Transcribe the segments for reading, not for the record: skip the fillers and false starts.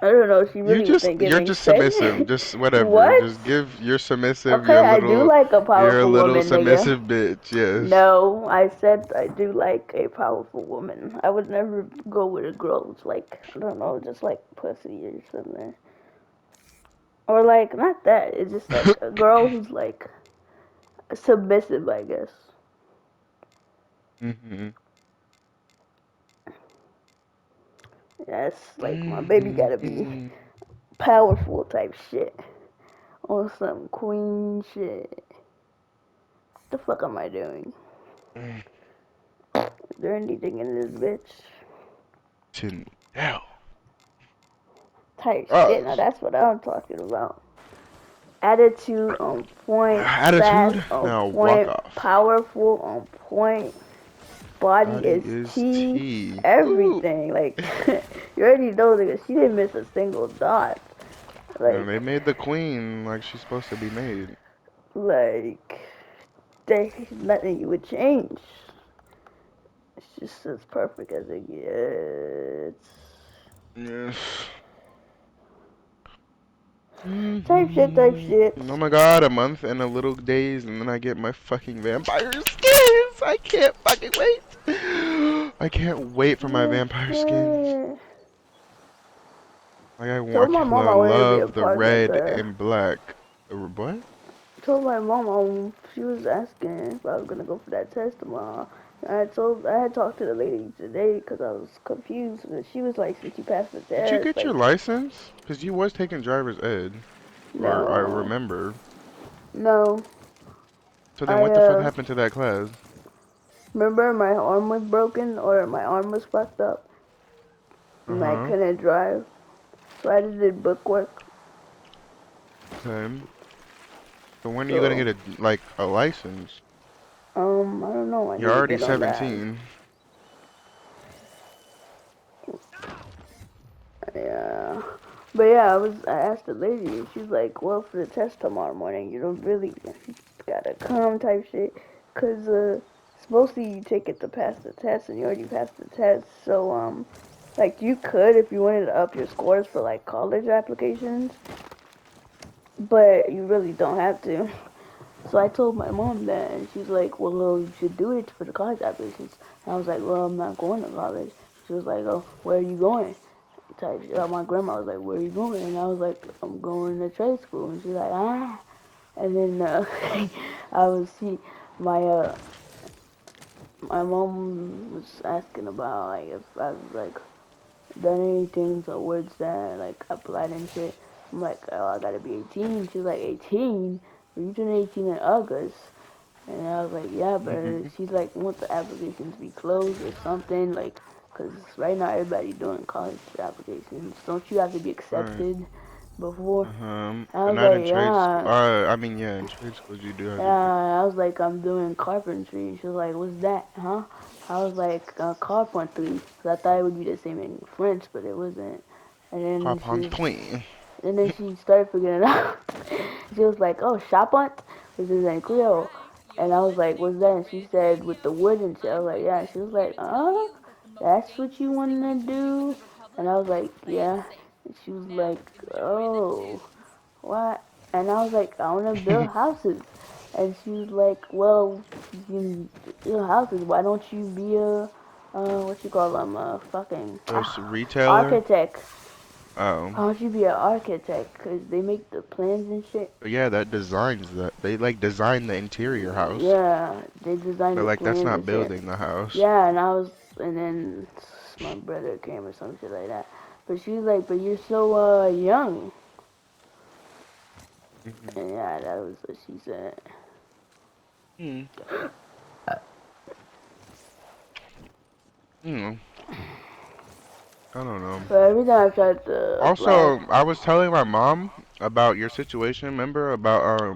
I don't know. She really wasn't You're giving just sex. submissive. Just whatever. What? Just give. You're submissive. Okay, I do like a You're a powerful little woman, nigga. submissive bitch. Yes. No, I said I do like a powerful woman. I would never go with a girl who's like, I don't know, just like pussy or something. Or like, not that. It's just like a girl who's like submissive, I guess. Mhm. Yes, like my baby Mhm. gotta be Mhm. powerful type shit. Or some queen shit. The fuck am I doing? Is there anything in this bitch? Hell. Type shit. Now Us. that's what I'm talking about. Attitude on point, sass Attitude. on Now walk point, off. powerful on point, body Body is is T, T. Ooh. everything. Like, you already know that she didn't miss a single dot. And Like, they made the queen like she's supposed to be made. like, there's nothing you would change. It's just as perfect as it gets. Yes. Type shit, type Mhm. shit. Oh my god, a month and a little days, and then I get my fucking vampire skins. I can't fucking wait. I can't wait for my vampire skins. Okay. Like I Told want, my mom I I wanted to be a love the part of red the. and black. What? Told my mom she was asking if I was gonna go for that test tomorrow. I had talked to the lady today because I was confused. And she was like, since you passed the Did you test, get your like, license? Because you was taking driver's ed, or I no, remember. no. So then I what the fuck happened to that class? remember my arm was broken or my arm was fucked up and I Uh-huh. couldn't drive, so I just did bookwork. Okay. So when are you gonna So get a license? I don't know. I You're need to already get on that. 17. Yeah. But yeah, I asked the lady, and she's like, well, for the test tomorrow morning, you don't really gotta come type shit. Cause, supposedly you take it to pass the test, and you already passed the test. So, like, you could if you wanted to up your scores for, like, college applications, but you really don't have to. So I told my mom that, and she's like, well, you should do it for the college applications. And I was like, well, I'm not going to college. She was like, oh, where are you going? Type shit. My grandma was like, where are you going? And I was like, I'm going to trade school. And she's like, ah. And then I was see my my mom was asking about like if I was like done anything towards that, like applied and shit. I'm like, oh, I gotta be 18. She's like, 18? Well, you turn 18 in August. And I was like, yeah, but Mhm. she's like, want the applications to be closed or something, like, cause right now everybody doing college applications. Don't you have to be Right. accepted before? And I was Not in like, trade school. yeah. I mean, yeah, in trade schools you do have And to be. I was like, I'm doing carpentry. She was like, what's that, huh? I was like, carpentry. Cause I thought it would be the same in French, but it wasn't. And then Pop she on was, point. and then she started figuring it out. She was like, oh, chapunt, which is in Creole. And I was like, what's that? And she said, with the wood and shit. I was like, yeah. She was like, that's what you want to do? And I was like, yeah. And she was like, oh, what? And I was like, I want to build houses. And she was like, well, you can build houses. Why don't you be a, what you call them, fucking, Retailer. architect? Oh. Why don't you be an architect? Cause they make the plans and shit. But yeah, that designs that. They like design the interior house. Yeah, they design But the like that's plans not and shit. building the house. Yeah, and then my brother came or some shit like that. But she was like, but you're so young. Mhm. And yeah, that was what she said. Hmm. Hmm. I don't know. But every time I tried to apply, Also, I was telling my mom about your situation. Remember about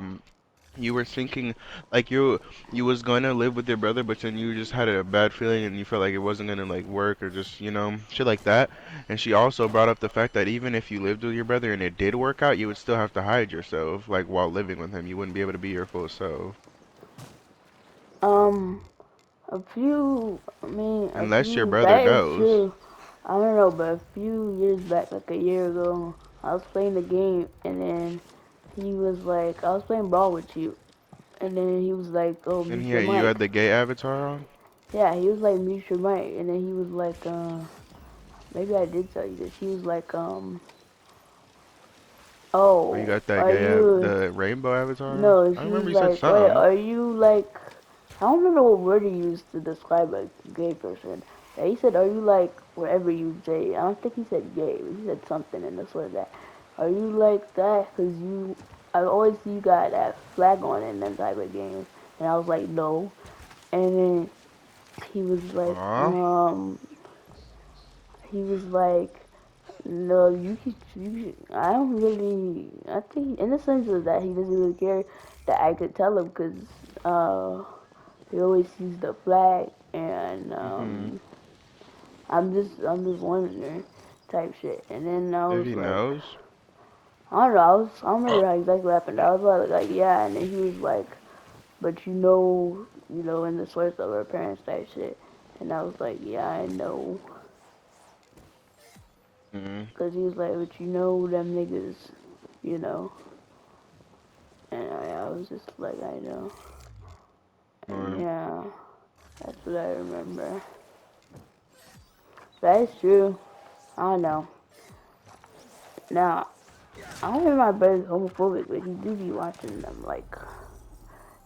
you were thinking like you was going to live with your brother, but then you just had a bad feeling and you felt like it wasn't gonna like work or just shit like that. And she also brought up the fact that even if you lived with your brother and it did work out, you would still have to hide yourself while living with him. You wouldn't be able to be your full self. um, A few, I mean, a Unless your few, brother that is knows. true. I don't know, but a few years back, like a year ago, I was playing the game, and then he was like, I was playing ball with you, and then he was like, oh, And mute he your had, you mic. had the gay avatar on? Yeah, he was like, mute your mic, and then he was like, maybe I did tell you this. He was like, Or you oh, got that are gay you, the rainbow avatar on? no, I he remember was you said like, wait, something. are you like, I don't remember what word he used to describe a gay person. Yeah, he said, are you like whatever you say? I don't think he said gay, but he said something in the sort of that. Are you like that? Because you, I always see you got that flag on in them type of games. And I was like, no. And then he was like, Aw. he was like, no, I don't really, I think in the sense of that he doesn't really care that I could tell him because, he always sees the flag, and Mm-hmm. I'm just wondering type shit. And then I If was he like, knows. I don't know, I don't remember how exactly what happened. I was like yeah, and then he was like, but in the source of our parents type shit. And I was like, yeah, I know, Mm-hmm. cause he was like, but them niggas, you know. And I was just like, I know, and Right. yeah, that's what I remember. That's true. I don't know. Now I don't think my brother's homophobic, but he do be watching them.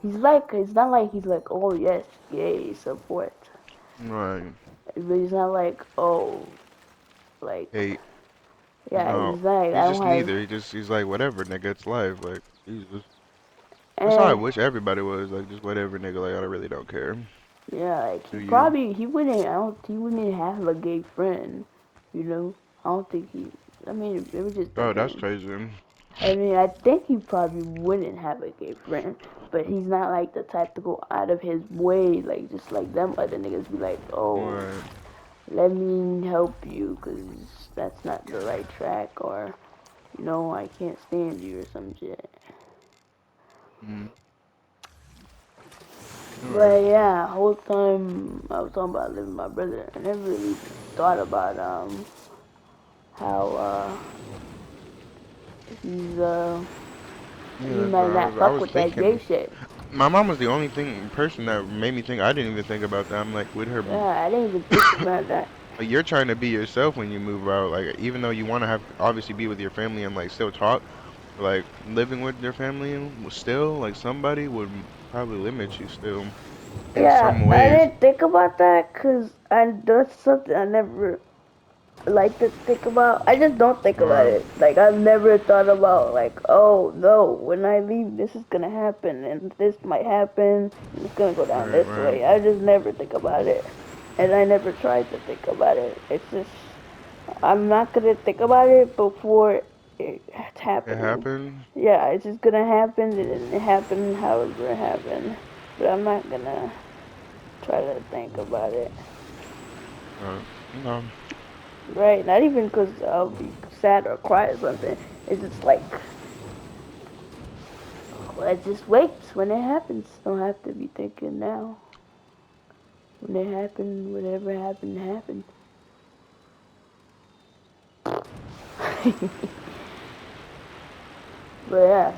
It's not like he's like, oh yes, gay support, Right. but he's not like, oh, like, Hate. yeah, No. he's like, He's I just don't have, neither. He's like whatever, nigga, it's life. Like, Jesus. That's how I and wish everybody was, like just whatever nigga, like I really don't care. yeah, like Do you? he wouldn't have a gay friend, you know. I don't think he. I mean, it would just Oh, that's depend. crazy. I mean, I think he probably wouldn't have a gay friend, but he's not like the type to go out of his way, like just like them other niggas be like, oh, Right. let me help you, cause that's not the right track, or I can't stand you or some shit. Mm. Alright. But yeah, whole time I was talking about living with my brother, I never really thought about how he's he Yeah, might bro. not I fuck was with that gay thinking. shit. My mom was the only person that made me think. I didn't even think about that. I'm like, with her. Yeah, I didn't even think about that. Like, you're trying to be yourself when you move out. Like, even though you want to have obviously be with your family and like still talk, like living with your family and still like somebody would probably limit you still in Yeah, some I ways. didn't think about that because that's something I never like to think about. I just don't think about Right, it. Like I've never thought about like, oh no, when I leave, this is gonna happen, and this might happen, and it's gonna go down right, this right. way. I just never think about it, and I never tried to think about it. It's just I'm not gonna think about it before it's It happening. happened. Yeah, it's just gonna happen, and it happen however it happen. But I'm not gonna try to think about it. No, Right? Not even because I'll be sad or cry or something. It's just like, let's just wait when it happens. Don't have to be thinking now. When it happened, whatever happened, happened. But yeah,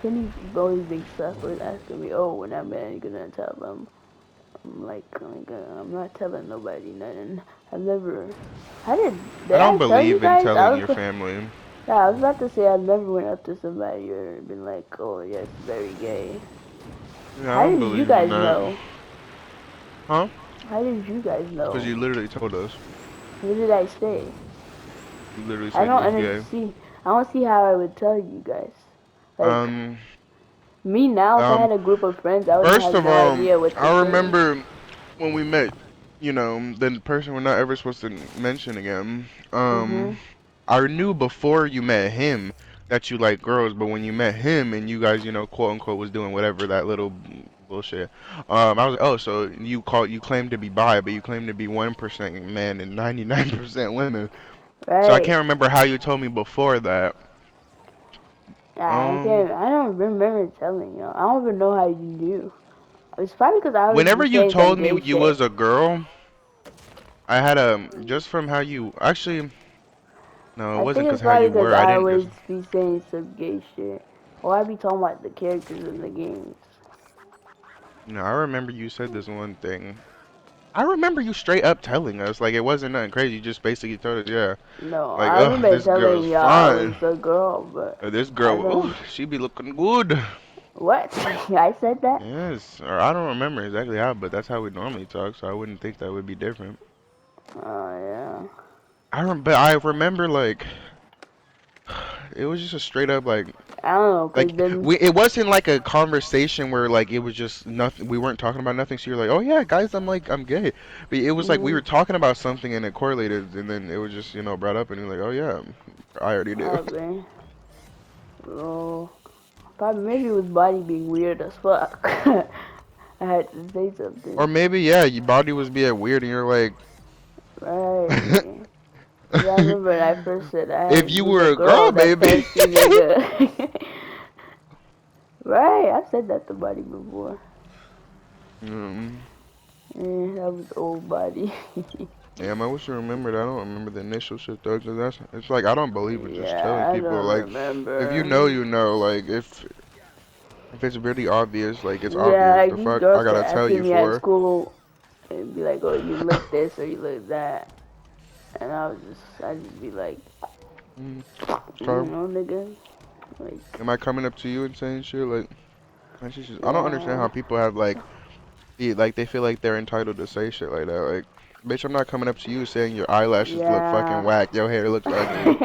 Kenny always being stuff was asking me, oh, when that man you gonna tell them? I'm like, I'm not telling nobody nothing. I've never. I Did don't I tell you believe in guys? telling your family. Yeah, I was about to say I never went up to somebody or been like, oh yes, very gay. Yeah, I How don't did you believe in guys that. know? Huh? How did you guys Because know? you literally told us. What did I say? You literally I said you don't was gay. understand. I don't see how I would tell you guys. Like Um, me now, if I um, had a group of friends, I would First have of no all, idea what to I say. remember when we met, the person we're not ever supposed to mention again. Mhm. I knew before you met him that you like girls, but when you met him and you guys, quote unquote, was doing whatever that little bullshit, I was like, oh, so you claim to be bi, but you claim to be 1% men and 99% women. So I Right. can't remember how you told me before that. Yeah, I Um, can't. I don't remember telling you. I don't even know how you knew. It's probably because I always Whenever be you saying some told me gay you shit. was a girl, I had a just from how you actually no, it I wasn't think it's because how probably you because were. I I didn't just always be saying some gay shit. Or I be talking about the characters in the games. no. I remember you said this one thing. I remember you straight up telling us like it wasn't nothing crazy. You just basically told us, yeah, No, like I oh remember this girl's telling y'all I fine. was a girl, but This I girl, oh don't. she be looking good. What? I said that? Yes, or I don't remember exactly how, but that's how we normally talk. So I wouldn't think that would be different. Oh, yeah. But I remember like it was just a straight up I don't know, cause like then. we it wasn't like a conversation where like it was just nothing we weren't talking about nothing so you're like oh yeah guys I'm gay but it was like we Mm-hmm. were talking about something and it correlated and then it was just brought up and you're like oh yeah I already do. Probably. Oh, probably maybe it was body being weird as fuck. I had to say something. Or maybe yeah your body was being weird and you're like Right. Cause I remember when I first said I if you was a were a girl girl, that baby. fancy nigga. Right, I've said that to Buddy before. mm, That was old Buddy. damn I wish I remembered I don't remember the initial shit though 'cause that's it's like I don't believe in just telling Yeah, I people don't like if you know remember. you know like if it's really obvious, like it's Yeah, obvious. like The these fuck I girls kept gotta tell asking you me at for. school and be like, "Oh, you look this or you look that," and I just be like, Mm, okay. nigga, like, Am I coming up to you and saying shit like that's just I don't understand yeah, how people have like they feel like they're entitled to say shit like that. Like, bitch, I'm not coming up to you saying your eyelashes look fucking yeah. whack, your hair looks ugly,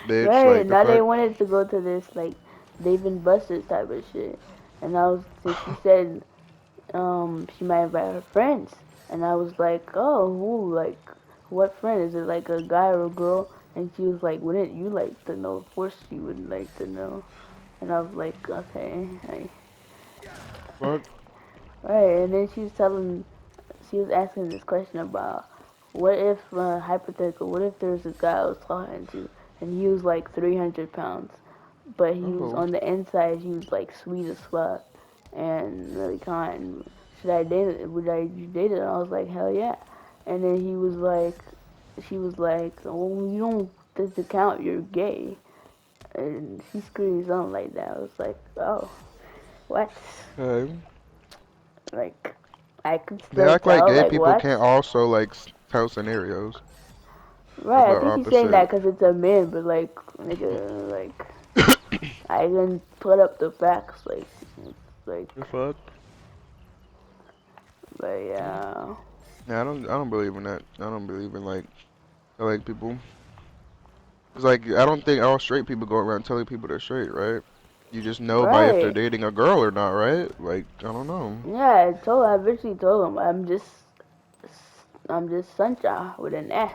bitch. Right, Like the now they fuck. wanted to go to this like Dave and Buster's type of shit, and I was, so she said she might invite her friends, and I was like, oh, who, like, what friend? Is it like a guy or a girl? And she was like, wouldn't you like to know? Of course she would like to know. And I was like, okay, Fuck. right. And then she was asking this question about what if, hypothetical, what if there's a guy I was talking to, and he was like 300 pounds, but he was Oh. on the inside, he was like sweet as fuck and really kind. Should I date it? Would I date it? And I was like, hell yeah. And then she was like, oh, you don't discount, you're gay. And she screamed something like that. I was like, oh, what? Okay. Like, I could They still act like tell, gay like, people what? can't also like tell scenarios Right, I about think she's saying that opposite. because it's a man, but like, nigga, like, I didn't put up the facts, like, it's The like, fuck. but Mm. yeah, Yeah, I don't believe in that. I don't believe in like people. It's like I don't think all straight people go around telling people they're straight, right? You just know by if they're right, dating a girl or not, right? Like I don't know. yeah. I eventually told him, I'm just Sunja with an S.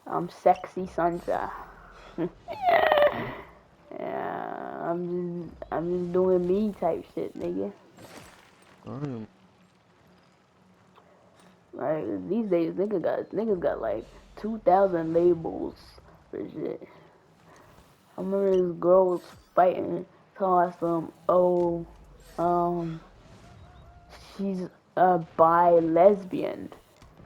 I'm sexy Sunja. Mm. Yeah, I'm just doing me type shit, nigga. Damn. Like these days, niggas got like 2,000 labels for shit. I remember this girl was fighting, telling us um, she's a bi lesbian,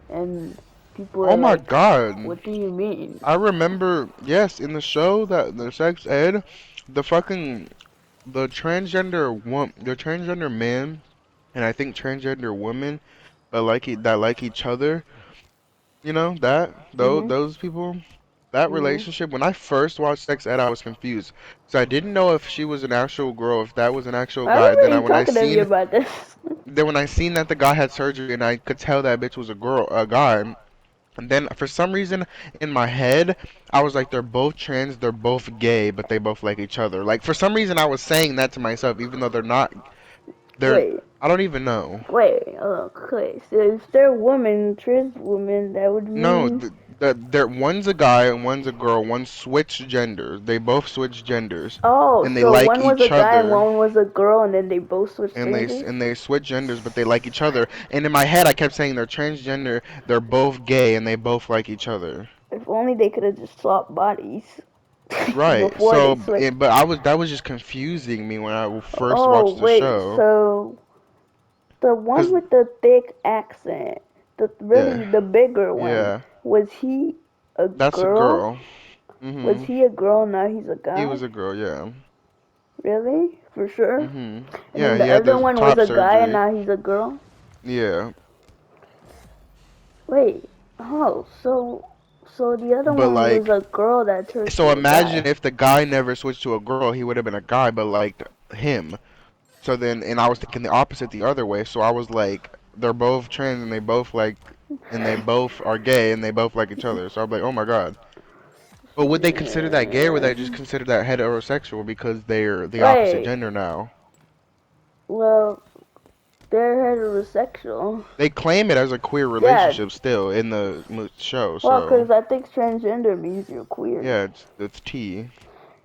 and people Oh were my like, God. what do you mean? I remember, yes, in the show that the sex ed, the fucking the transgender man, and I think transgender woman that like each other. You know that Mhm, those people. That mhm. relationship, when I first watched Sex Ed, I was confused. So I didn't know if she was an actual girl, if that was an actual I guy. remember you talking to me about this. Then when I seen that the guy had surgery and I could tell that bitch was a guy. And then for some reason in my head, I was like, they're both trans, they're both gay, but they both like each other. Like for some reason I was saying that to myself, even though they're not, they're, Wait, I don't even know. wait. So if they're woman, trans woman, that would No, mean. one's a guy and one's a girl. One switched genders. They both switch genders, Oh, and they so like one was a each guy and other. one was a girl, and then they both switched genders. And they switch genders, but they like each other. And in my head, I kept saying they're transgender. They're both gay, and they both like each other. If only they could have just swapped bodies Right. before they So, switched. but I was that was just confusing me when I first Oh watched the wait, show. so The one Cause with the thick accent, yeah, the bigger one, yeah, was he a that's a girl? girl. Was Mhm. he a girl? Now he's a He guy? was a girl. Yeah. Really? For sure? Mhm. And Yeah, then he the had other the one was top a guy and surgery. now he's a girl? Yeah. Wait. Oh, so the other But one was like, a girl that turned so to a imagine guy. if the guy never switched to a girl, he would have been a guy, but liked him. So then, and I was thinking the opposite the other way. So I was like, they're both trans and they both are gay and they both like each other. So I'm like, oh my god. But would they consider that gay or would they just consider that heterosexual because they're the opposite Wait. gender now? Well, they're heterosexual. They claim it as a queer Yeah. relationship still in the show. Well, So 'cause I think transgender means you're queer. yeah, it's T,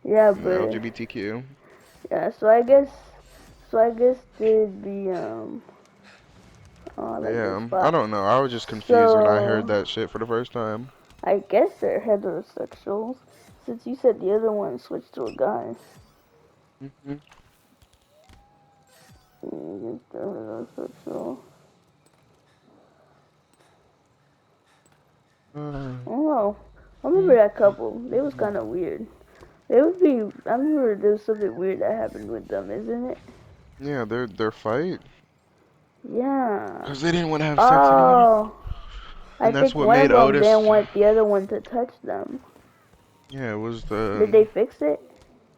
Yeah, but LGBTQ. yeah. So I guess they'd be oh, like this Yeah, I spot. don't know. I was just confused when I heard So that shit for the first time. I guess they're heterosexuals, since you said the other one switched to a guy. Hmm. I guess they're heterosexual. I don't know. I remember that couple. They was kind of weird. It would be. I remember there was something weird that happened with them, isn't it? Yeah, their fight Yeah. because they didn't want to have sex anymore, Oh, I and that's think what one of made them didn't Otis. want the other one to touch them. Yeah, it was Did they fix it?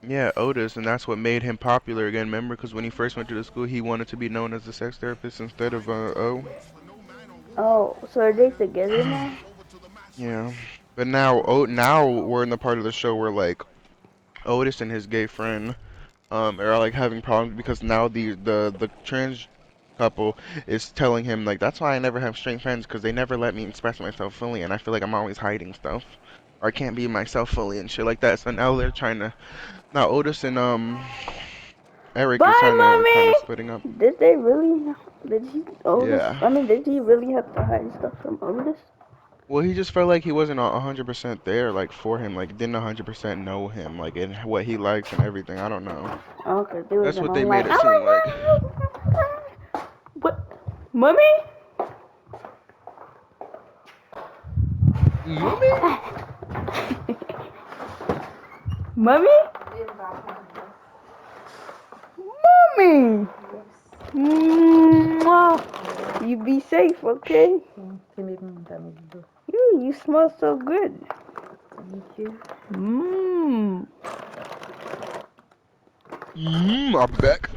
yeah, Otis, and that's what made him popular again. Remember, because when he first went to the school, he wanted to be known as a sex therapist instead of O. Oh, so are they together now? Yeah, but now we're in the part of the show where like Otis and his gay friend are like having problems because now the trans couple is telling him like that's why I never have straight friends because they never let me express myself fully and I feel like I'm always hiding stuff or I can't be myself fully and shit like that. So now they're trying to now Otis and Eric is trying to kind of Bye, splitting up. mommy. Did they really? Did he Otis? Yeah. I mean, did he really have to hide stuff from Otis? Well, he just felt like he wasn't 100% there, like for him, like didn't 100% know him, like in what he likes and everything. I don't know. Oh, cause they That's wasn't what they on made like, it oh seem like. my god, what, mommy? Mommy? Mommy? Mommy! Mwah. You be safe, okay? You smell so good. Mmm. I'll be back.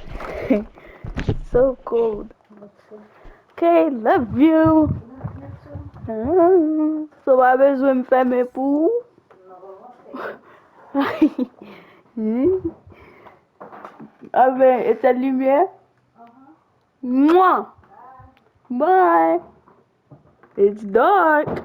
So cold. Okay, love you. So, pas besoin me faire mes poux. Ah ben, et ta lumière? Mwah. Bye. It's dark.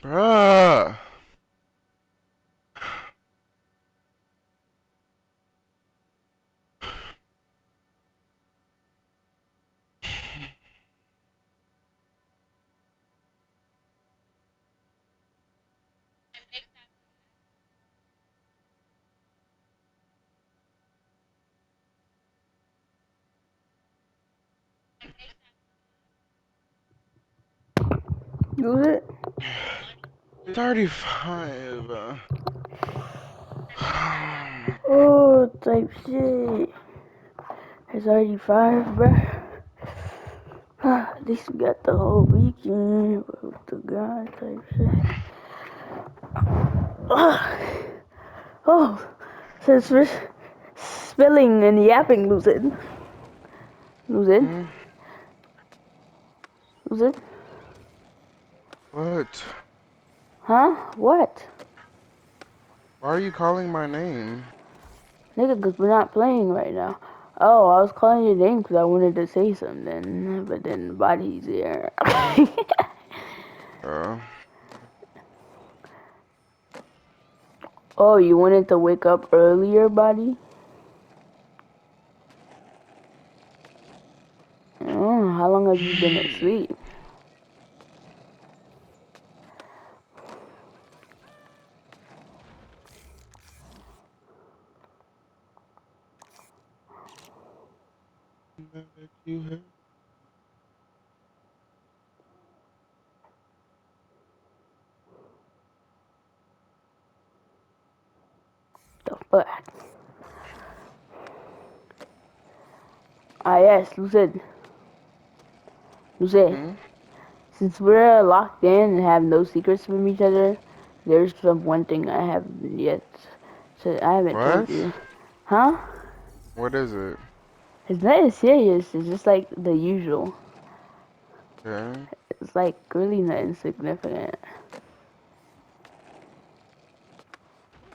Bruh. Use it. 35. Oh, type shit. It's already 5, bruh. At least we got the whole weekend with the guy type shit. Oh, since we're spilling and yapping, lose it. Lose it. Hmm. Lose it. What? Huh? What? Why are you calling my name? Nigga, because we're not playing right now. Oh, I was calling your name because I wanted to say something, but then the body's here. Uh, Oh, you wanted to wake up earlier, body? Oh, how long have you been asleep? that you have. The fuck? Ah, yes, Lucid. Lucid. Hmm? Since we're locked in and have no secrets from each other, there's some one thing I haven't yet. So I haven't told What? you. Huh? What is it? It's nothing serious. It's just like the usual. Okay. It's like really nothing significant.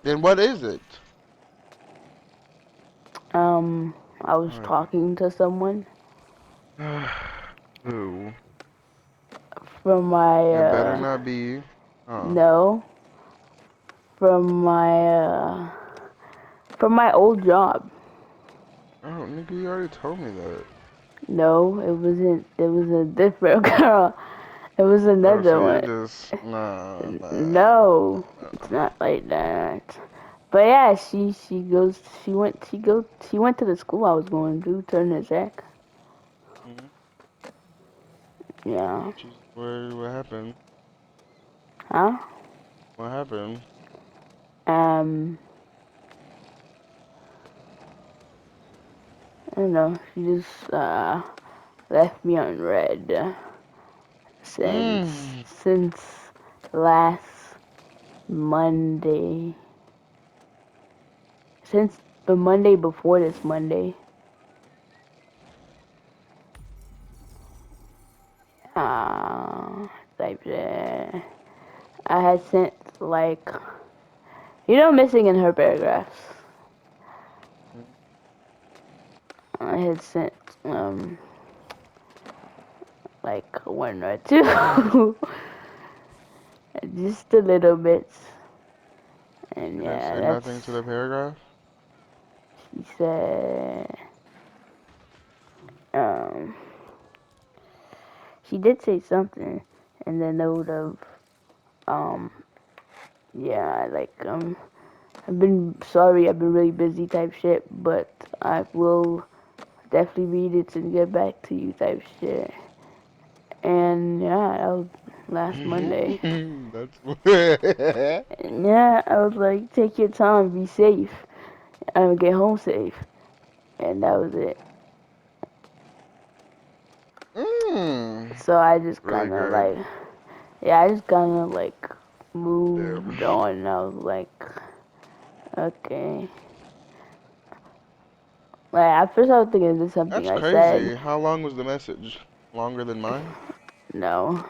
Then what is it? I was Alright. talking to someone Who? from my It better not be. Oh. no, from my old job. Oh, nigga, you already told me that. No, it wasn't. It was a different girl. It was Oh, so another you're one. just No, it's nah. not like that. But yeah, she went to the school I was going to, turn the Zach. Mhm. Yeah. She's where? What happened? Huh? What happened? Um, I don't know. She just left me on red since Mm. last Monday. Since the Monday before this Monday. Uh, type shit. I had sent like missing in her paragraphs. I had sent um like one or two, just a little bit, and And it yeah, said nothing to that's the paragraph. she said. Um, she did say something in the note of um yeah I've been sorry, I've been really busy type shit, but I will definitely read it and get back to you type shit. And yeah, that was last Monday. That's what. And yeah, I was like, take your time, be safe, get home safe. And that was it. mm. So I just Really kind of great. like, yeah, I just kind of like moved Damn. on. And I was like, okay. Like at first I was thinking, is this something That's I said? crazy. How long was the message? Longer than mine? No.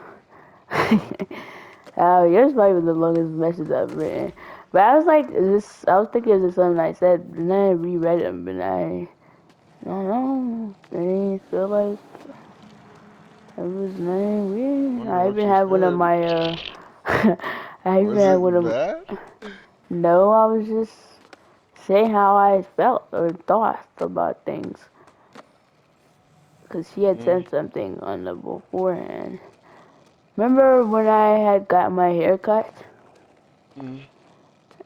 Oh. Yours might be the longest message I've written. But I was like, is this? I was thinking, is this something I said? And then I reread them, and I don't know. I didn't feel like it was nothing weird. Wonder I what even you had one of said. my I even Was had it one of. bad? No, I was just saying how I felt or thought about things. Cause she had Mm, said something on the beforehand. Remember when I had got my hair cut? mm,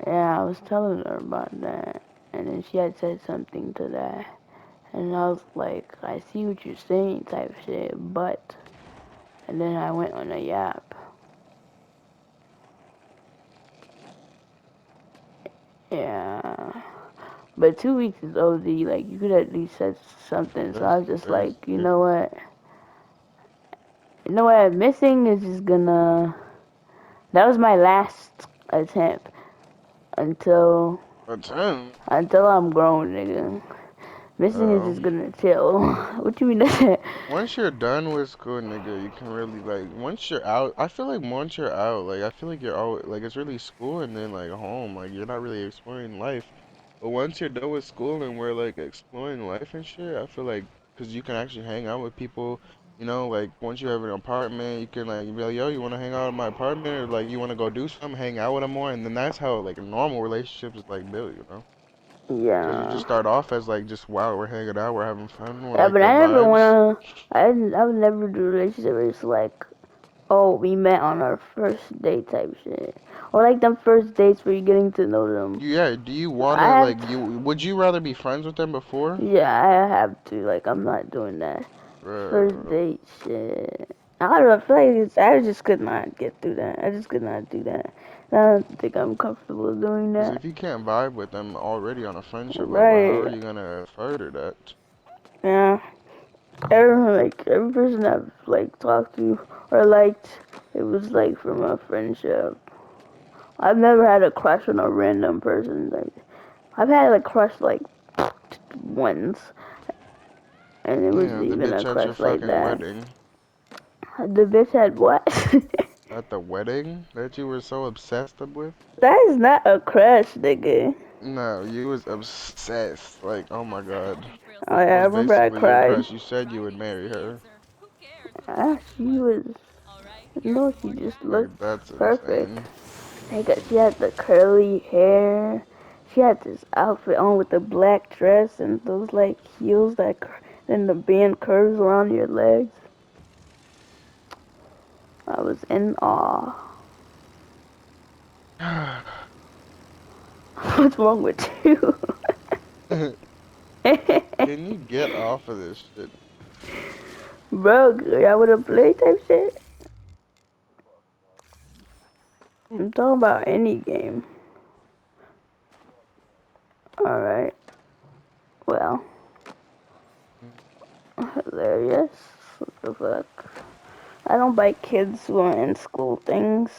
Yeah, I was telling her about that. And then she had said something to that. And I was like, I see what you're saying type shit, but. And then I went on a yap. Yeah. But 2 weeks is OD. Like, you could at least said something. So I that's was just crazy. like, you know what? You know what? Missing is just gonna. That was my last attempt until A 10. I'm grown, nigga. Missing is just gonna chill. What you mean that? Once you're done with school, nigga, you can really like once you're out. I feel like once you're out, like I feel like you're all like it's really school and then like home. Like you're not really exploring life. But once you're done with school and we're like exploring life and shit, I feel like because you can actually hang out with people. You know, like once you have an apartment, you can like be like, yo, you want to hang out in my apartment or like you want to go do something, hang out with them more, and then that's how like a normal relationship is like built. You know. Because you just Yeah. start off as like just wow, we're hanging out, we're having fun, we're Yeah, like but good I never vibes. wanna. I would never do a relationship where it's like, oh, we met on our first date type shit, or like them first dates where you're getting to know them. Yeah, do you want I to have like you would you rather be friends with them before? Yeah, I have to. Like, I'm not doing that first Bro, date shit. I don't know. I feel like I just could not get through that. I just could not do that. I don't think I'm comfortable doing because that. if you can't vibe with them already on a friendship level, how are Right. you gonna further that? Yeah. Every person I've like talked to or liked, it was like from a friendship. I've never had a crush on a random person. Like, I've had a crush like once, and it was Yeah, the even a bitch at your crush like fucking that. wedding. The bitch had what? At the wedding that you were so obsessed with? That is not a crush, nigga. No, you was obsessed. Like, oh my God. Oh yeah, That I was remember I basically your cried. crush. You said you would marry her. Ah, she was. No, she just Like, looked that's perfect. insane. She had the curly hair. She had this outfit on with the black dress and those like heels and the band curves around your legs. I was in awe. What's wrong with you? Can you get off of this shit? Bro, y'all wanna play type shit? I'm talking about any game. Alright, well, hilarious. What the fuck? I don't like kids who are in school things.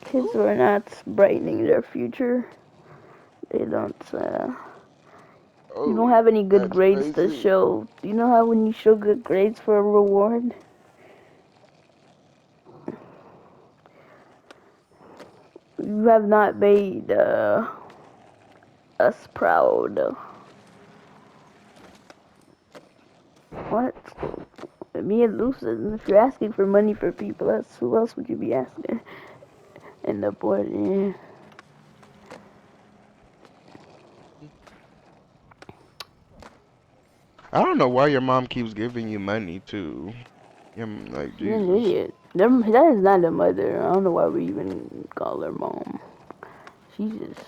Kids who are not brightening their future. They don't, you don't Oh, have any good that's grades to crazy. show. You know how when you show good grades for a reward? You have not made, us proud. What? Me and Lucid, if you're asking for money for people, that's who else would you be asking? And the boy, yeah. I don't know why your mom keeps giving you money too. Like She's an Jesus. idiot. That is not a mother. I don't know why we even call her mom. She's just.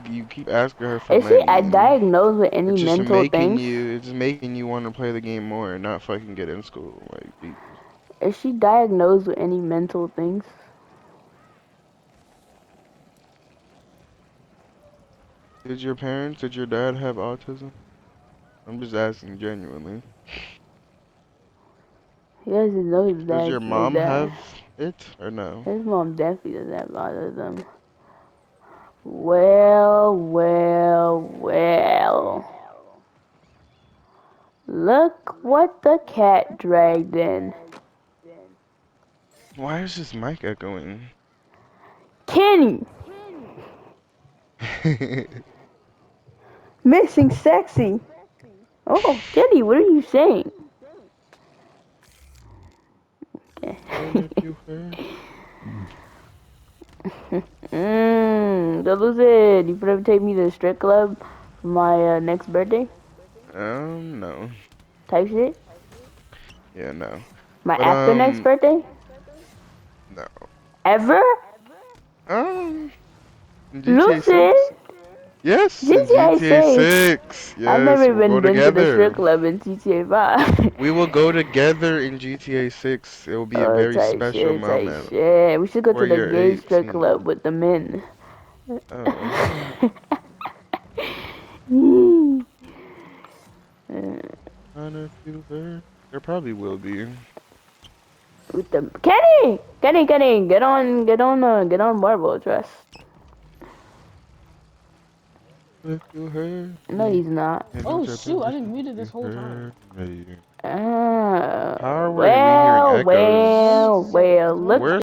You keep asking her for Is she money. diagnosed with any mental things? It's just making you want to play the game more and not fucking get in school. Like Jesus. Is she diagnosed with any mental things? Did your dad have autism? I'm just asking genuinely. He doesn't know his Does dad. your mom have it or no? His mom definitely doesn't have autism. Well, well, well. Look what the cat dragged in. Why is this mic echoing? Kenny! Missing sexy. Oh, Kenny, what are you saying? Run if you heard. So Lucid, you better take me to the strip club for my next birthday No. type shit. Yeah, no. My But after next birthday? no. Ever? Um, in GTA Lucid? 6? Yes, in GTA GTA 6. 6. I've Yes, never we'll go even been to the strip together. club in GTA 5. We will go together in GTA 6. It will be a very Type special shit, type moment shit. We should go for to the your gay strip 18th. club with the men. Oh. Run if you heard. There probably will be. With the Kenny, get on, get on Marble Trust. If you hurt No, me, he's not. and Oh don't you shoot, I promise didn't me mute it you this whole time. hurt me. Uh, How were we hearing well, echoes? well, Mute well. yourself. Look Where's